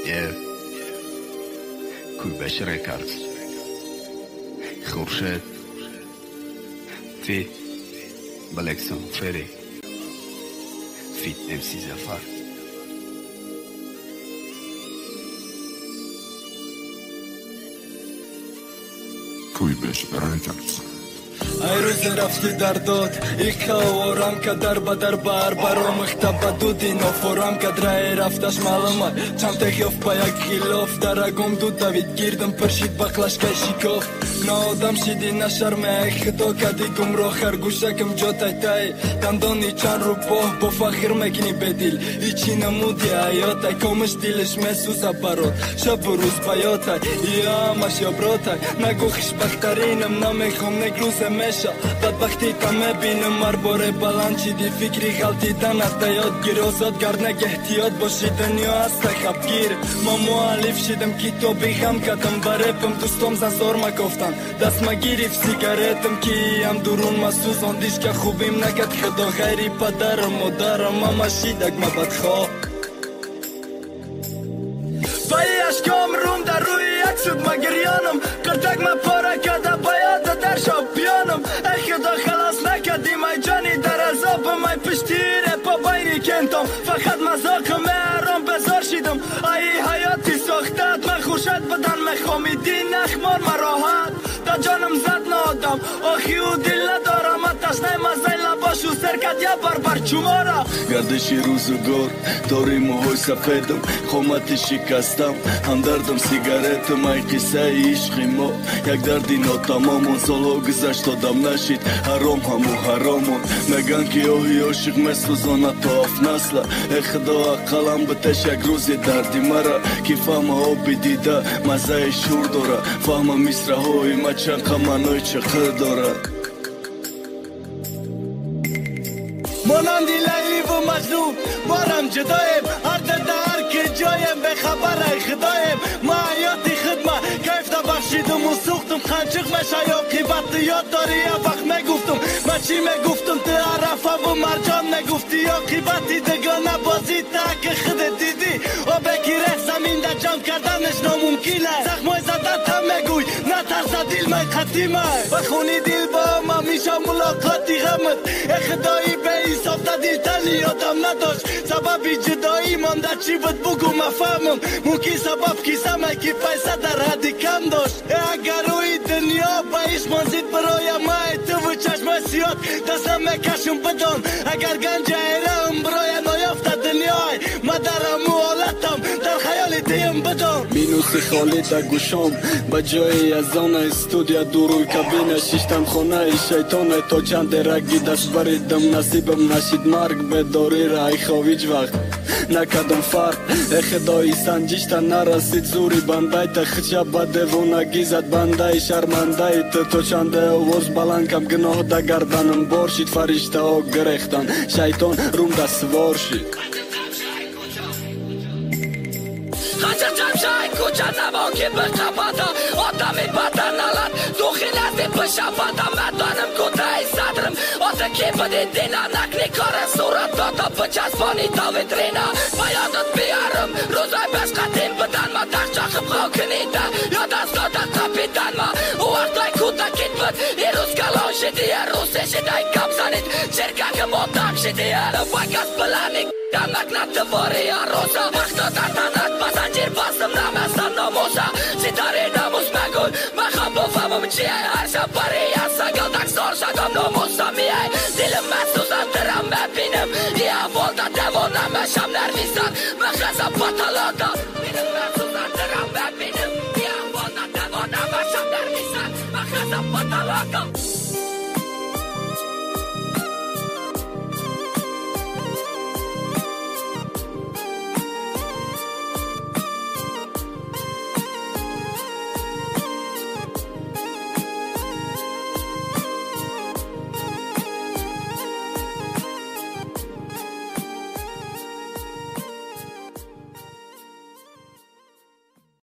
Yeah. Kubesh Records. Khurshid. Fit. Balekson Ferry. Fit MC Zafar. Kubesh Records. ای روز رفتی در داد ایک آورم که در بدر بار برام اختبا دودی نفورم که درای رفتش معلومه چند تخیف با یک خلاف درگم دو دوید گیردم پرشید بقلش که شکاف نادم شیدی نشرمه خدا کدی گم رو خرگوشکم جا تای تای دندانی چند رو با فخر مکنی بدیل ایچی نمودی حیاتای کامش دیلش محسوسه برات شب و روز بیاتای یا مش یا براتای نگو خوشبخترینم نمیخوام نگروزم میشه بدبختی تا میبینم مرباره بلند چیدی فکری غلطیدن حتی یادگیر آزادگرد نگه احتیاط باشی دنیا هست خبگیر ما معالف شدم کتابی خم کدم برپم دوستم زنزار مگفتن دست مگیری سیگارتم کی هم درون مسوزان دیش که خوبیم نکد خدا خیری پدرم مادرم اما شیدک مبدخواه بایی اشکام روم در روی یک سود مگریانم کردک ما پاره کده باید در شب بیانم ای خدا خلاص نکدی مای جانی در عذاب مای پشتیره پا بایری کنتم فقط مزاقم ارام بزار شیدم ای حیاتی ساختت من خوشت بدن مخوامیدی نخمار مراحت دا جانم زد نادم آخی و دل ندارم تشنه مزه لباشو سرکت یا بربر چومارا گردشی روزگار داری موهای سفیدم خامتی شکستم همدردم سیگارتم ای قصه عشقی ما یک دردی ناتمام سالها گذشت دادم نشید حرام همو حرامون میگن که آهی عاشق مسوزانه تا اف نسله ای خدا اقلم بتش یک روزی دردی مرا که فهم آبی دیده مزه شور داره فهم مصره های ما چند قمنای چقدر داره مانند لیلی و مجنون بارم جدایم هر در که جایم به خبر ای خدایم ما حیاتی خدمه کیف تا بخشیدم و سوختم خنچق مشه یا قیبت یاد داری یا وقت میگفتم من چی میگفتم تو عرفه و مرجان نگفتی یا قیبتی دگانه بازی تا که خودت دیدی و بگیره زمین در جمع کردنش ناممکنه زخمای زدن تا میگوی نه ترس دیل می قدیمه بخونی دیل با ما میشه ملاقاتی غمت ای خدایی به حساب دادی تلی آدم نداشت سببی جدایی مانده چی بود بگو مفهمم موکی سبب کیسمه که پیسه در حدی کم داشت اگر روی دنیا با ایش منزید برای مای تو و چشم سیاد دستم میکشم بدان اگر گنج ایرم برای نایافت دنیای مدرم و حالتم در خیال دیم بدان مینوس خالی در گوشم با جای از آن استودیا دوروی کابینه شیشتم خونه شیطانه تا چند رگی دست بریدم نصیبم نشید مرگ به داری رای خویج وقت نکدم فرق ای خدایی سنجیشتن نرسید زوری بنده تا خچه بده و نگیزد بنده شرمنده تو چنده آواز بلند کم گناه دا گردنم بارشید فرشته ها گرختن شیطان روم دا سوار شید خچه جمشای کوچه نما که به قبادا آدمی بدن نلد دوخی نزدی پشبادا مدانم کتای صدرم آتا که بده دینا نکنی کار صورت دادا بچسبانی تا ویترینا بایادت بیارم روزای بس قدیم بدن ما دخ چاخم خواو کنیده یاد از دادا کپیدن ما او وقتای کوتا کت بود ای روز کلان شدیه روز شدی کم زنید شرکه که مادم شدیه وگست بلنی دمک نتواری روزا وقتا دردنت بزنجیر بستم نمستم ناموزا ستاره ناموز مگل مخوام بفهمم چیه هر شب بری از سگل دکسار شدم ناموزا میای دلم مسوزن درم ببینم یه اول دا دوانم شم نرمیزن مخزم پاتالادا دلم مسوزن درم ببینم یه اول دا دوانم شم نرمیزن مخزم پاتالادا